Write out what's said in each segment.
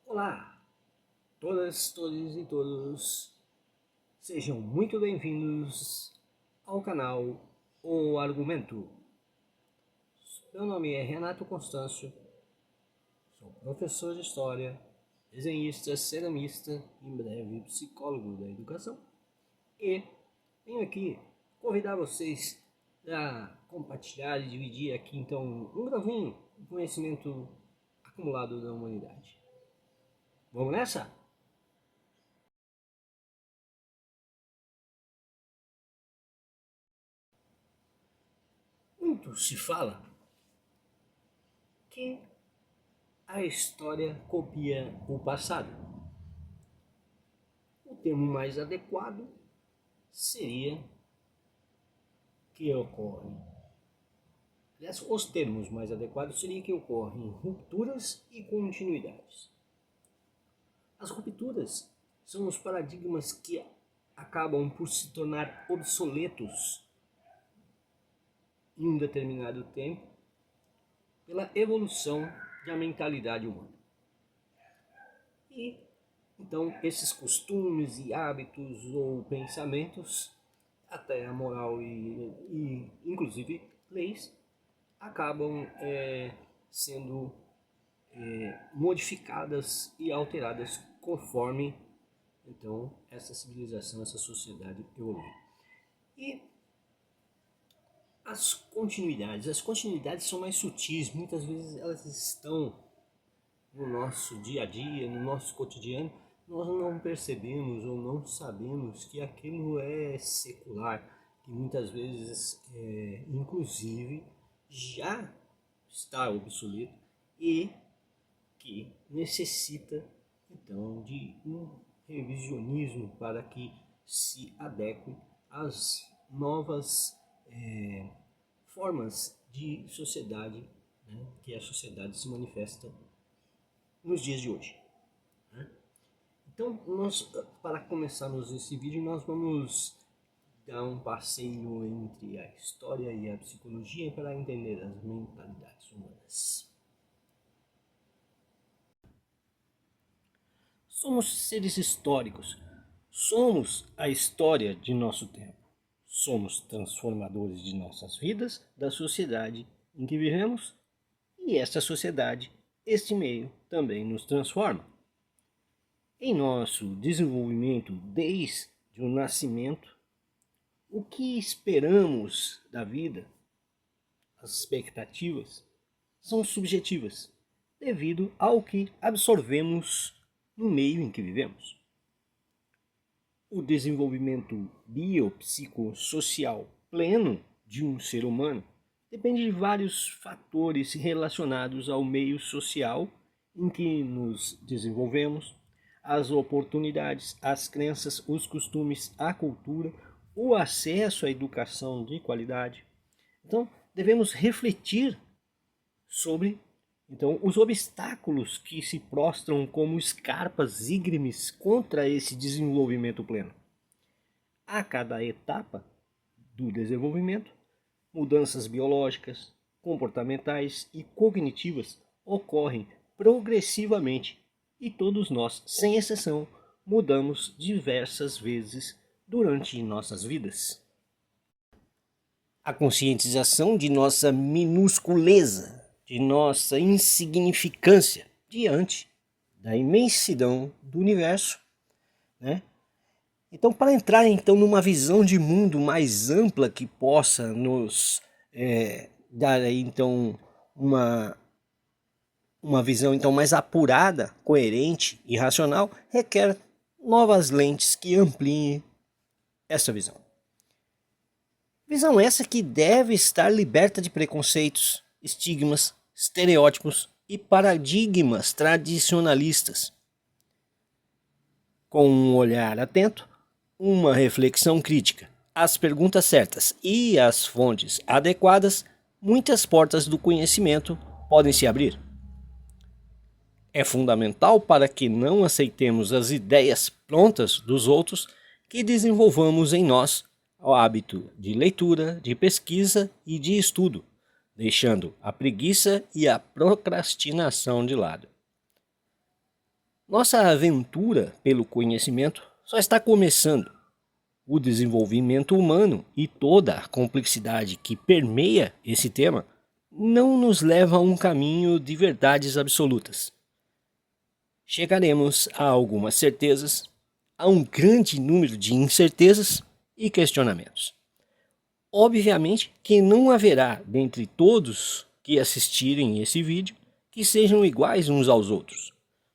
Olá, todas, todos e todos, sejam muito bem-vindos ao canal O Argumento. Meu nome é Renato Constâncio, sou professor de História, desenhista, ceramista, em breve psicólogo da educação, e venho aqui convidar vocês a compartilhar e dividir aqui então um gravinho de conhecimento acumulado da humanidade. Vamos nessa? Muito se fala que a história copia o passado. O termo mais adequado seria que ocorre. Aliás, os termos mais adequados seriam que ocorrem rupturas e continuidades. As rupturas são os paradigmas que acabam por se tornar obsoletos em um determinado tempo pela evolução da mentalidade humana. E então esses costumes e hábitos ou pensamentos, até a moral e inclusive leis, acabam sendo modificadas e alteradas conforme então essa civilização, essa sociedade evolui. E as continuidades são mais sutis, muitas vezes elas estão no nosso dia a dia, no nosso cotidiano, nós não percebemos ou não sabemos que aquilo é secular, que muitas vezes, inclusive, já está obsoleto e que necessita, então, de um revisionismo para que se adeque às novas formas de sociedade, né, que a sociedade se manifesta nos dias de hoje. Então, para começarmos esse vídeo, nós vamos dar um passeio entre a história e a psicologia para entender as mentalidades humanas. Somos seres históricos, somos a história de nosso tempo. Somos transformadores de nossas vidas, da sociedade em que vivemos, e esta sociedade, este meio, também nos transforma. Em nosso desenvolvimento desde o nascimento, o que esperamos da vida, as expectativas, são subjetivas, devido ao que absorvemos no meio em que vivemos. O desenvolvimento biopsicossocial pleno de um ser humano depende de vários fatores relacionados ao meio social em que nos desenvolvemos, as oportunidades, as crenças, os costumes, a cultura, o acesso à educação de qualidade. Então, devemos refletir sobre os obstáculos que se prostram como escarpas íngremes contra esse desenvolvimento pleno. A cada etapa do desenvolvimento, mudanças biológicas, comportamentais e cognitivas ocorrem progressivamente e todos nós, sem exceção, mudamos diversas vezes durante nossas vidas. A conscientização de nossa minusculeza, de nossa insignificância diante da imensidão do universo, né? Então, para entrar numa visão de mundo mais ampla que possa nos dar aí, uma visão mais apurada, coerente e racional, requer novas lentes que ampliem essa visão. Visão essa que deve estar liberta de preconceitos, estigmas, estereótipos e paradigmas tradicionalistas. Com um olhar atento, uma reflexão crítica, as perguntas certas e as fontes adequadas, muitas portas do conhecimento podem se abrir. É fundamental para que não aceitemos as ideias prontas dos outros que desenvolvamos em nós o hábito de leitura, de pesquisa e de estudo, deixando a preguiça e a procrastinação de lado. Nossa aventura pelo conhecimento só está começando. O desenvolvimento humano e toda a complexidade que permeia esse tema não nos leva a um caminho de verdades absolutas. Chegaremos a algumas certezas, a um grande número de incertezas e questionamentos. Obviamente que não haverá dentre todos que assistirem esse vídeo que sejam iguais uns aos outros.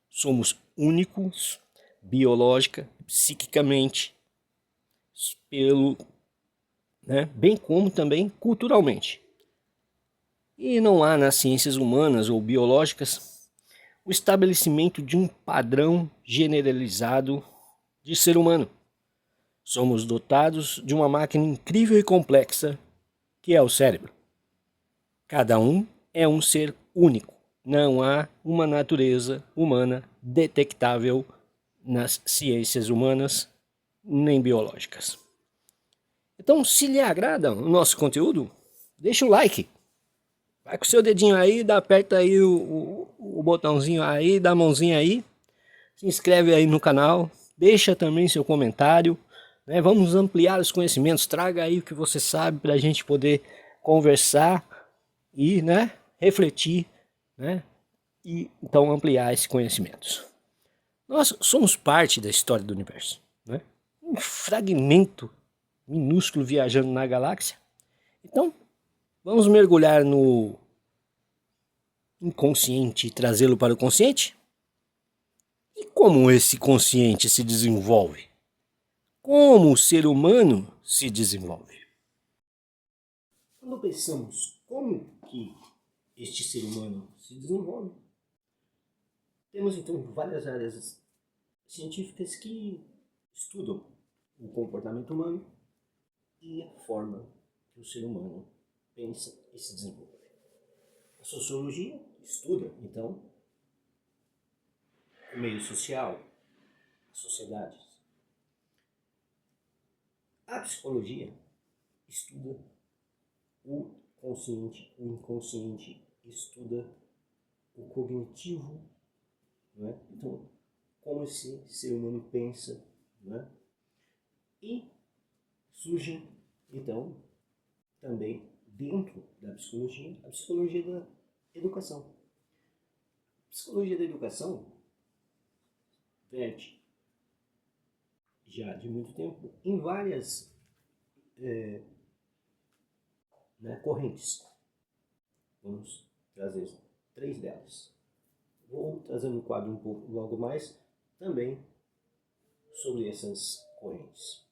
Somos únicos, biológica, psiquicamente, bem como também culturalmente. E não há nas ciências humanas ou biológicas o estabelecimento de um padrão generalizado de ser humano. Somos dotados de uma máquina incrível e complexa que é o cérebro. Cada um é um ser único. Não há uma natureza humana detectável nas ciências humanas nem biológicas. Então, se lhe agrada o nosso conteúdo, deixa o like. Vai com o seu dedinho aí, aperta aí o botãozinho aí, dá a mãozinha aí. Se inscreve aí no canal, deixa também seu comentário. Vamos ampliar os conhecimentos, traga aí o que você sabe para a gente poder conversar e refletir, e então ampliar esses conhecimentos. Nós somos parte da história do universo, um fragmento minúsculo viajando na galáxia. Então, vamos mergulhar no inconsciente e trazê-lo para o consciente? E como esse consciente se desenvolve? Como o ser humano se desenvolve? Quando pensamos como que este ser humano se desenvolve, temos então várias áreas científicas que estudam o comportamento humano e a forma que o ser humano pensa e se desenvolve. A sociologia estuda, então, o meio social, as sociedades. A psicologia estuda o consciente, o inconsciente, estuda o cognitivo, então, como esse ser humano pensa, e surge, então, também dentro da psicologia, a psicologia da educação. A psicologia da educação verte já de muito tempo em várias correntes. Vamos trazer 3 delas. Vou trazer um quadro um pouco logo mais também sobre essas correntes.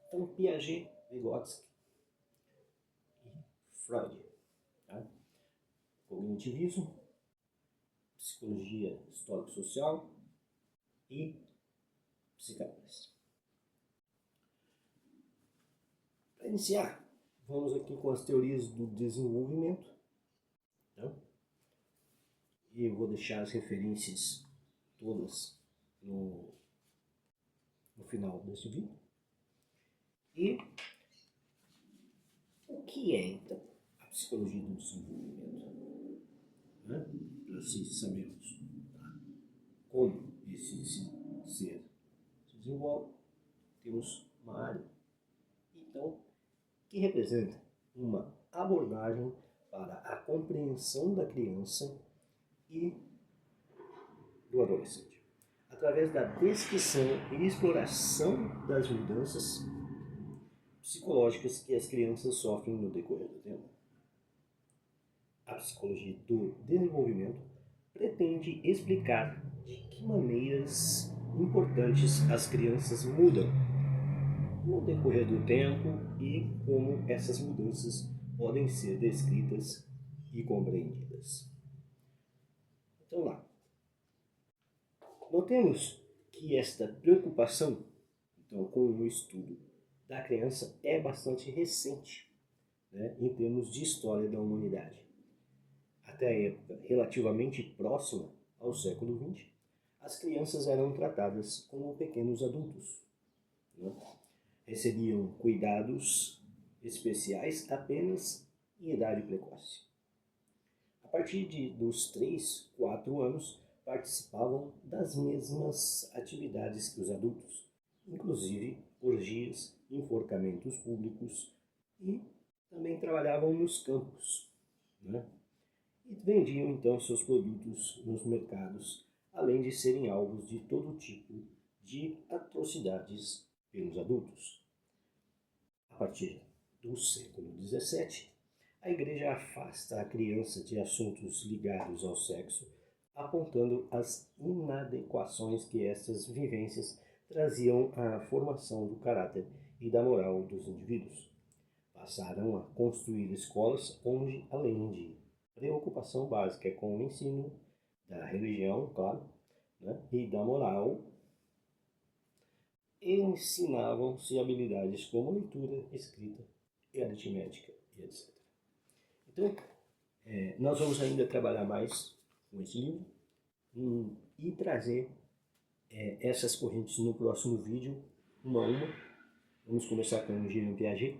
Então, Piaget, Vygotsky e Freud. Cognitivismo, psicologia histórico-social e psicanálise. Para iniciar, vamos aqui com as teorias do desenvolvimento. E eu vou deixar as referências todas no final desse vídeo. E o que é, então, a psicologia do desenvolvimento? Para assim sabermos como esse ser se desenvolve, temos uma área, então, que representa uma abordagem para a compreensão da criança e do adolescente, através da descrição e exploração das mudanças psicológicas que as crianças sofrem no decorrer do tempo. A psicologia do desenvolvimento pretende explicar de que maneiras importantes as crianças mudam no decorrer do tempo e como essas mudanças podem ser descritas e compreendidas. Então lá, notemos que esta preocupação então, com o estudo da criança é bastante recente, em termos de história da humanidade. Até a época relativamente próxima ao século XX, as crianças eram tratadas como pequenos adultos. Recebiam cuidados especiais apenas em idade precoce. A partir dos 3, 4 anos, participavam das mesmas atividades que os adultos, inclusive orgias, enforcamentos públicos, e também trabalhavam nos campos, né? E vendiam então seus produtos nos mercados, além de serem alvos de todo tipo de atrocidades pelos adultos. A partir do século XVII, a Igreja afasta a criança de assuntos ligados ao sexo, apontando as inadequações que essas vivências traziam à formação do caráter e da moral dos indivíduos. Passaram a construir escolas onde, além de preocupação básica com o ensino da religião, claro, né, e da moral, ensinavam-se habilidades como leitura, escrita e aritmética, e etc. Então, nós vamos ainda trabalhar mais com esse livro e trazer essas correntes no próximo vídeo, uma a uma. Vamos começar com o Jean Piaget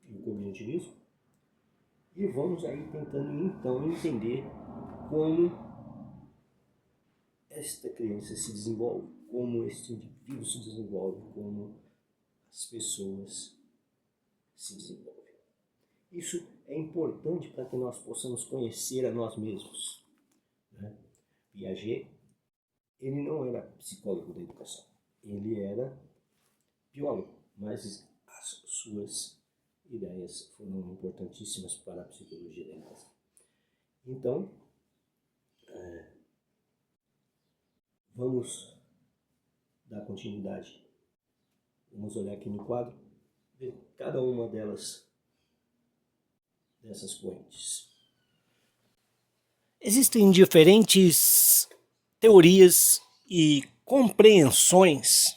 e o cognitivismo. E vamos aí tentando então entender como esta criança se desenvolve, como este indivíduo se desenvolve, como as pessoas se desenvolvem. Isso é importante para que nós possamos conhecer a nós mesmos, né? Piaget, ele não era psicólogo da educação, ele era biólogo, mas as suas ideias foram importantíssimas para a psicologia da educação. Então, vamos dar continuidade. Vamos olhar aqui no quadro, ver cada uma dessas correntes. Existem diferentes teorias e compreensões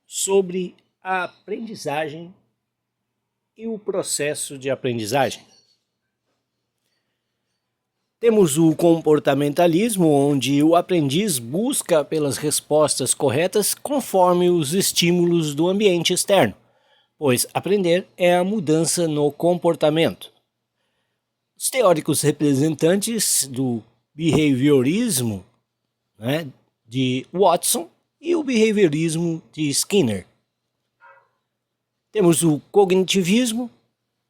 sobre a aprendizagem e o processo de aprendizagem. Temos o comportamentalismo, onde o aprendiz busca pelas respostas corretas conforme os estímulos do ambiente externo, pois aprender é a mudança no comportamento. Os teóricos representantes do behaviorismo, né, de Watson, e o behaviorismo de Skinner. Temos o cognitivismo,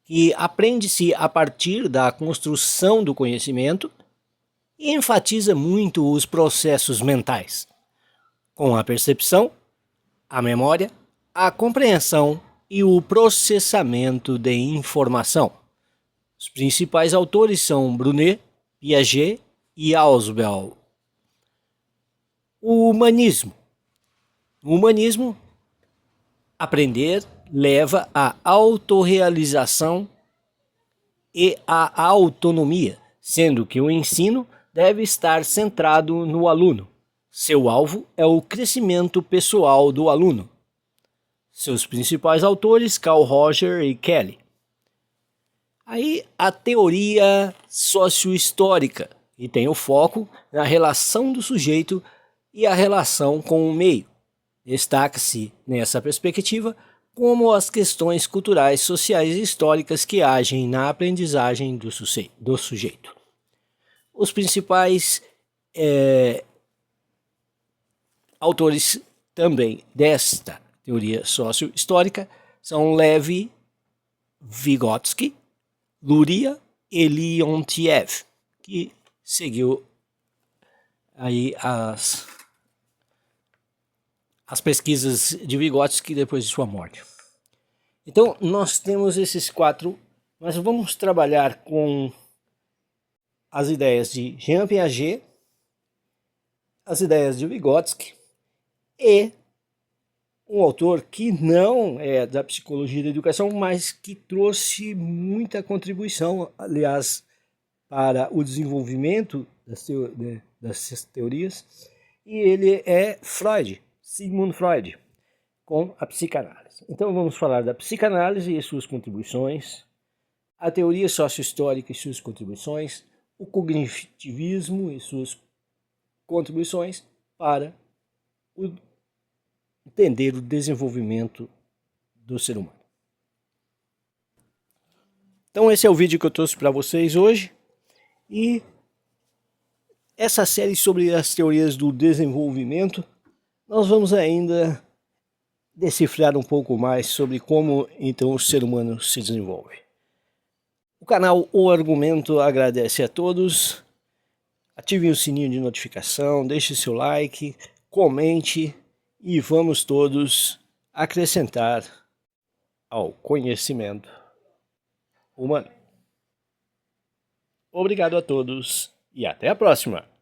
que aprende-se a partir da construção do conhecimento e enfatiza muito os processos mentais, com a percepção, a memória, a compreensão e o processamento de informação. Os principais autores são Brunet, Piaget e Ausubel. O humanismo. No humanismo, aprender leva à autorrealização e à autonomia, sendo que o ensino deve estar centrado no aluno. Seu alvo é o crescimento pessoal do aluno. Seus principais autores, Carl Roger e Kelly. Aí a teoria sociohistórica, que tem o foco na relação do sujeito e a relação com o meio. Destaca-se nessa perspectiva como as questões culturais, sociais e históricas que agem na aprendizagem do sujeito. Os principais autores também desta teoria sociohistórica são Levi Vygotsky, Luria e Leontiev, que seguiu aí as pesquisas de Vygotsky depois de sua morte. Então, nós temos esses quatro, mas vamos trabalhar com as ideias de Jean Piaget, as ideias de Vygotsky e um autor que não é da psicologia da educação, mas que trouxe muita contribuição, aliás, para o desenvolvimento dessas teorias, e ele é Freud, Sigmund Freud, com a psicanálise. Então vamos falar da psicanálise e suas contribuições, a teoria sociohistórica e suas contribuições, o cognitivismo e suas contribuições para entender o desenvolvimento do ser humano. Então esse é o vídeo que eu trouxe para vocês hoje, e essa série sobre as teorias do desenvolvimento, nós vamos ainda decifrar um pouco mais sobre como então o ser humano se desenvolve. O canal O Argumento agradece a todos. Ativem o sininho de notificação, deixe seu like, comente e vamos todos acrescentar ao conhecimento humano. Obrigado a todos e até a próxima!